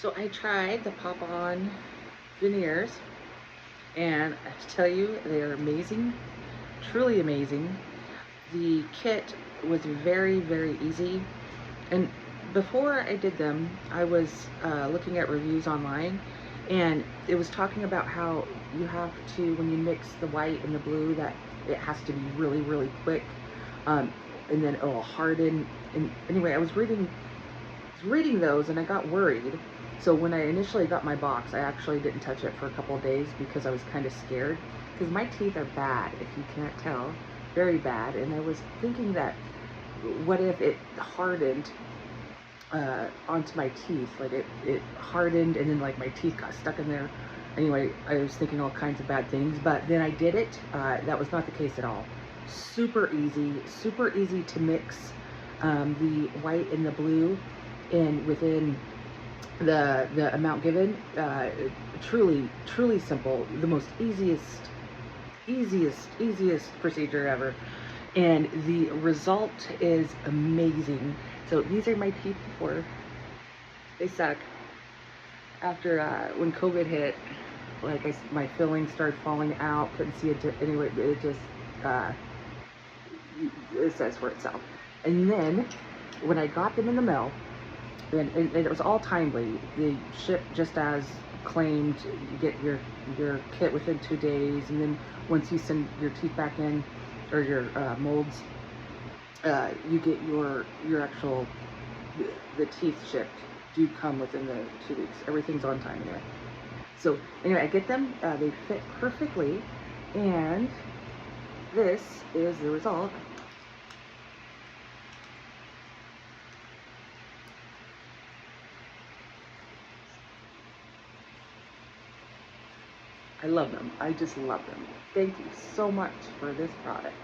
So I tried the pop-on veneers, and I have to tell you, they are amazing, truly amazing. The kit was very, very easy. And before I did them, I was looking at reviews online, and it was talking about how you have to, when you mix the white and the blue, that it has to be really, really quick, and then it'll harden. And anyway, I was reading those, and I got worried. So when I initially got my box, I actually didn't touch it for a couple of days because I was kind of scared. Because my teeth are bad, if you can't tell, very bad. And I was thinking that, what if it hardened onto my teeth? Like it hardened, and then like my teeth got stuck in there. Anyway, I was thinking all kinds of bad things, but then I did it. That was not the case at all. Super easy to mix the white and the blue, and within the amount given. Truly simple. The most easiest procedure ever, and the result is amazing. So these are my teeth before. They suck. After when COVID hit, like my fillings started falling out. Couldn't see it anyway. It just it says for itself. And then when I got them in the mail, and it was all timely. They shipped just as claimed. You get your kit within 2 days, and then once you send your teeth back in, or your molds, you get your actual the teeth shipped. Do come within the 2 weeks. Everything's on time anyway. So anyway, I get them. They fit perfectly, and this is the result. I love them. I just love them. Thank you so much for this product.